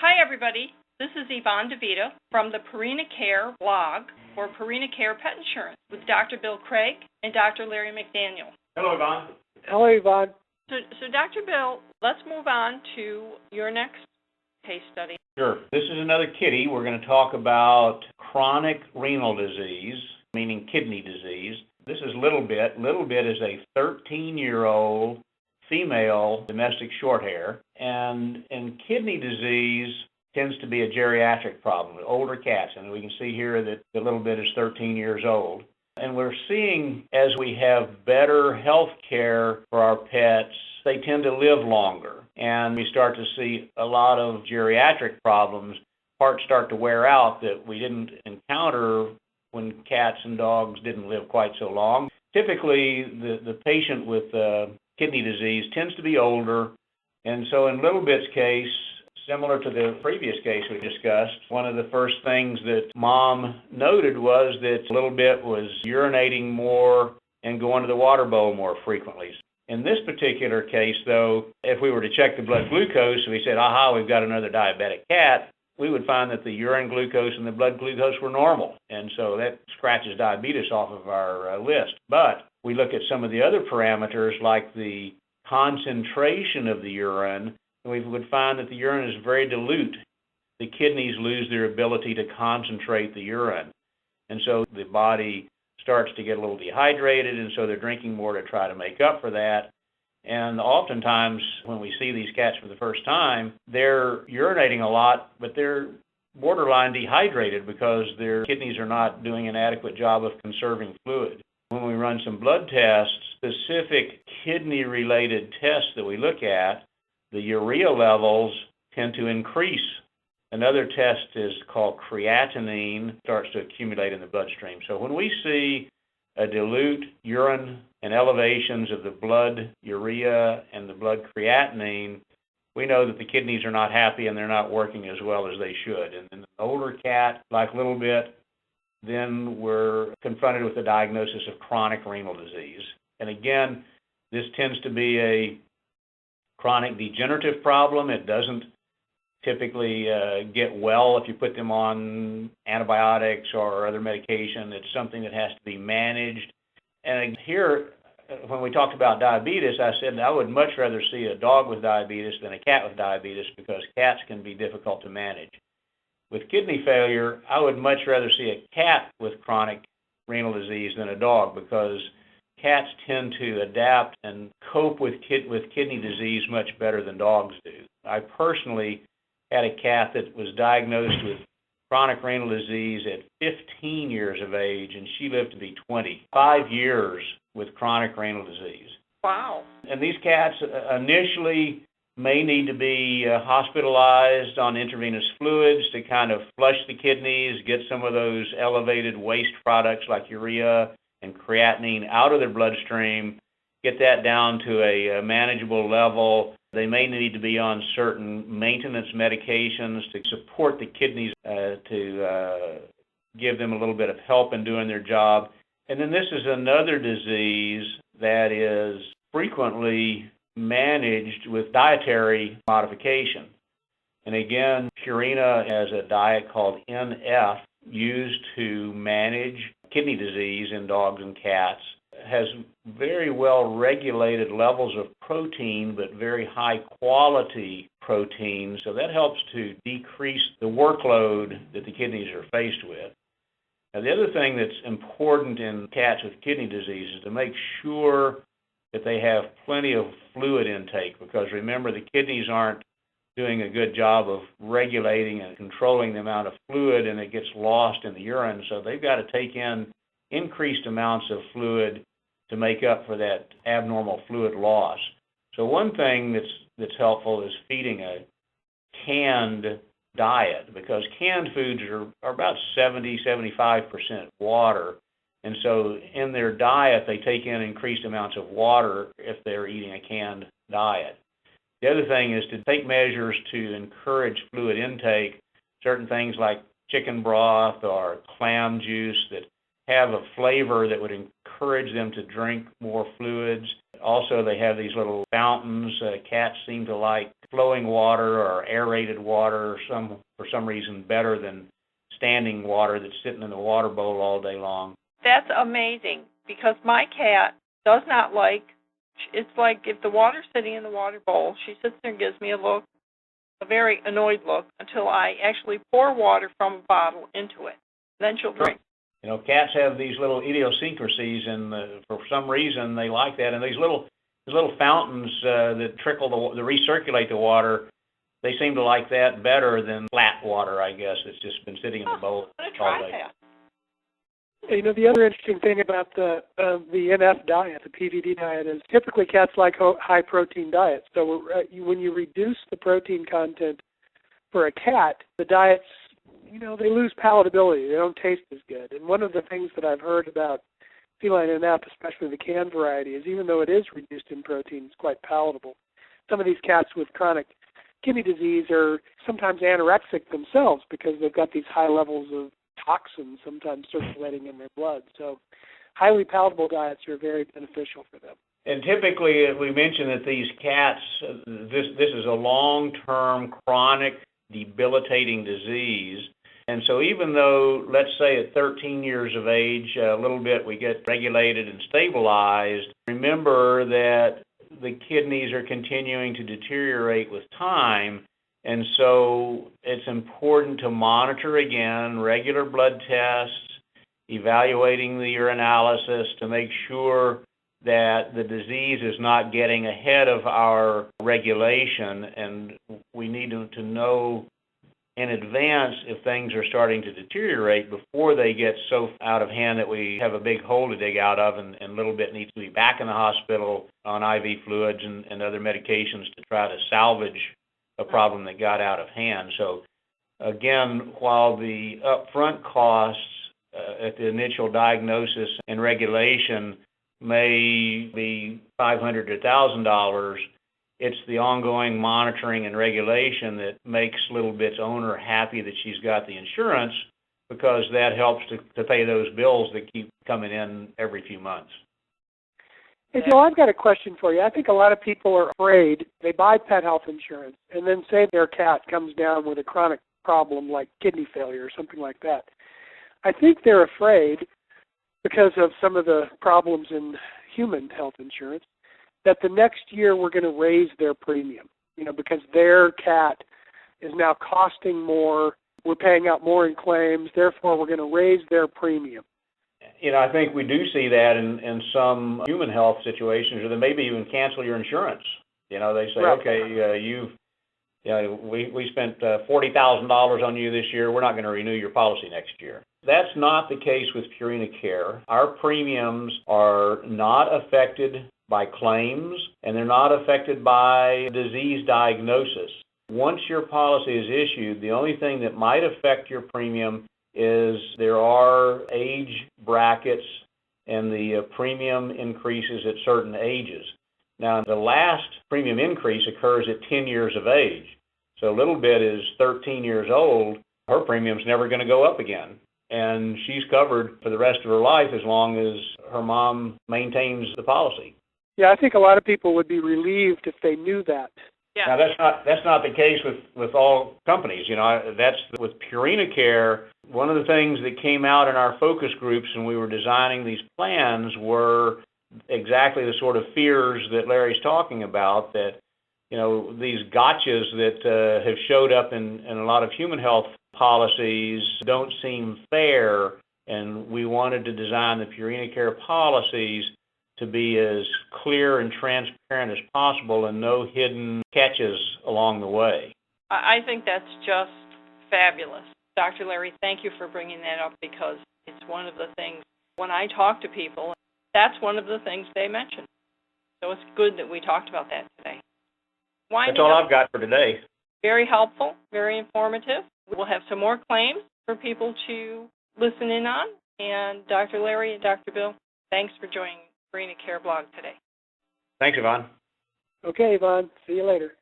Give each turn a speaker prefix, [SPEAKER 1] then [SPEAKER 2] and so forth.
[SPEAKER 1] Hi, everybody. This is Yvonne DiVita from the PurinaCare Blog for PurinaCare Pet Insurance with Dr. Bill Craig and Dr. Larry McDaniel.
[SPEAKER 2] Hello, Yvonne.
[SPEAKER 3] Hello, Yvonne.
[SPEAKER 1] So Dr. Bill, let's move on to your next case study.
[SPEAKER 2] Sure. This is another kitty. We're going to talk about chronic renal disease, meaning kidney disease. This is Little Bit. Little Bit is a 13-year-old female domestic shorthair, and kidney disease tends to be a geriatric problem with older cats, and we can see here that the Little Bit is 13 years old. And we're seeing, as we have better health care for our pets, they tend to live longer, and we start to see a lot of geriatric problems. Parts start to wear out that we didn't encounter when cats and dogs didn't live quite so long. Typically, the patient with kidney disease tends to be older, and so in Little Bit's case, similar to the previous case we discussed, one of the first things that Mom noted was that Little Bit was urinating more and going to the water bowl more frequently. In this particular case, though, if we were to check the blood glucose, we said, aha, we've got another diabetic cat, we would find that the urine glucose and the blood glucose were normal, and so that scratches diabetes off of our list. But we look at some of the other parameters like the concentration of the urine, and we would find that the urine is very dilute. The kidneys lose their ability to concentrate the urine, and so the body starts to get a little dehydrated, and so they're drinking more to try to make up for that. And oftentimes, when we see these cats for the first time, they're urinating a lot, but they're borderline dehydrated because their kidneys are not doing an adequate job of conserving fluid. When we run some blood tests, specific kidney-related tests that we look at, the urea levels tend to increase. Another test is called creatinine, starts to accumulate in the bloodstream. So when we see a dilute urine and elevations of the blood urea and the blood creatinine, we know that the kidneys are not happy and they're not working as well as they should. And in an older cat, like Little Bit, then we're confronted with the diagnosis of chronic renal disease. And again, this tends to be a chronic degenerative problem. It doesn't typically get well if you put them on antibiotics or other medication. It's something that has to be managed. And here, when we talked about diabetes, I said I would much rather see a dog with diabetes than a cat with diabetes because cats can be difficult to manage. With kidney failure, I would much rather see a cat with chronic renal disease than a dog because cats tend to adapt and cope with kidney disease much better than dogs do. I personally had a cat that was diagnosed with chronic renal disease at 15 years of age, and she lived to be 20. 5 years with chronic renal disease.
[SPEAKER 1] Wow.
[SPEAKER 2] And these cats initially may need to be hospitalized on intravenous fluids to kind of flush the kidneys, get some of those elevated waste products like urea and creatinine out of their bloodstream, get that down to a manageable level. They may need to be on certain maintenance medications to support the kidneys to give them a little bit of help in doing their job. And then this is another disease that is frequently managed with dietary modification. And again, Purina has a diet called NF used to manage kidney disease in dogs and cats. Has very well regulated levels of protein, but very high quality protein. So that helps to decrease the workload that the kidneys are faced with. Now, the other thing that's important in cats with kidney disease is to make sure that they have plenty of fluid intake, because remember, the kidneys aren't doing a good job of regulating and controlling the amount of fluid, and it gets lost in the urine. So they've got to take in increased amounts of fluid to make up for that abnormal fluid loss. So one thing that's helpful is feeding a canned diet, because canned foods are about 70-75% water. And so in their diet, they take in increased amounts of water if they're eating a canned diet. The other thing is to take measures to encourage fluid intake, certain things like chicken broth or clam juice that have a flavor that would encourage them to drink more fluids. Also, they have these little fountains. Cats seem to like flowing water or aerated water for some reason better than standing water that's sitting in the water bowl all day long.
[SPEAKER 1] That's amazing, because my cat does not like, it's like if the water's sitting in the water bowl, she sits there and gives me a look, a very annoyed look, until I actually pour water from a bottle into it. Then she'll drink.
[SPEAKER 2] You know, cats have these little idiosyncrasies, and for some reason they like that. And these little fountains that that recirculate the water, they seem to like that better than flat water, I guess. It's just been sitting in the bowl
[SPEAKER 1] I'm going to
[SPEAKER 2] all
[SPEAKER 1] try
[SPEAKER 2] day.
[SPEAKER 1] that.
[SPEAKER 3] You know, the other interesting thing about the NF diet, the PVD diet, is typically cats like high-protein diets. So when you reduce the protein content for a cat, the diets, you know, they lose palatability. They don't taste as good. And one of the things that I've heard about feline NF, especially the canned variety, is even though it is reduced in protein, it's quite palatable. Some of these cats with chronic kidney disease are sometimes anorexic themselves because they've got these high levels of toxins sometimes circulating in their blood. So highly palatable diets are very beneficial for them.
[SPEAKER 2] And typically, we mentioned that these cats, this is a long-term, chronic, debilitating disease. And so even though, let's say at 13 years of age, a little bit we get regulated and stabilized, remember that the kidneys are continuing to deteriorate with time. And so it's important to monitor again, regular blood tests, evaluating the urinalysis to make sure that the disease is not getting ahead of our regulation, and we need to know in advance if things are starting to deteriorate before they get so out of hand that we have a big hole to dig out of, and little bit needs to be back in the hospital on IV fluids and other medications to try to salvage a problem that got out of hand. So again, while the upfront costs at the initial diagnosis and regulation may be $500 to $1,000, it's the ongoing monitoring and regulation that makes Little Bit's owner happy that she's got the insurance, because that helps to pay those bills that keep coming in every few months.
[SPEAKER 3] Hey, Joe, I've got a question for you. I think a lot of people are afraid. They buy pet health insurance, and then say their cat comes down with a chronic problem like kidney failure or something like that. I think they're afraid, because of some of the problems in human health insurance, that the next year we're going to raise their premium, you know, because their cat is now costing more, we're paying out more in claims, therefore we're going to raise their premium.
[SPEAKER 2] You know, I think we do see that in some human health situations, or they maybe even cancel your insurance. You know, they say,
[SPEAKER 3] right.
[SPEAKER 2] Okay, we spent $40,000 on you this year. We're not going to renew your policy next year. That's not the case with PurinaCare. Our premiums are not affected by claims, and they're not affected by disease diagnosis. Once your policy is issued, the only thing that might affect your premium is there are age brackets, and the premium increases at certain ages. Now, the last premium increase occurs at 10 years of age. So Little Bit is 13 years old. Her premium's never going to go up again. And she's covered for the rest of her life as long as her mom maintains the policy.
[SPEAKER 3] Yeah, I think a lot of people would be relieved if they knew that.
[SPEAKER 1] Yeah.
[SPEAKER 2] Now, that's not the case with all companies. You know, that's with PurinaCare. One of the things that came out in our focus groups when we were designing these plans were exactly the sort of fears that Larry's talking about, that, you know, these gotchas that have showed up in a lot of human health policies don't seem fair, and we wanted to design the PurinaCare policies to be as clear and transparent as possible and no hidden catches along the way.
[SPEAKER 1] I think that's just fabulous. Dr. Larry, thank you for bringing that up, because it's one of the things, when I talk to people, that's one of the things they mention. So it's good that we talked about that today.
[SPEAKER 2] That's all I've got for today.
[SPEAKER 1] Very helpful, very informative. We'll have some more claims for people to listen in on. And Dr. Larry and Dr. Bill, thanks for joining PurinaCare Blog today.
[SPEAKER 2] Thanks, Yvonne.
[SPEAKER 3] Okay, Yvonne. See you later.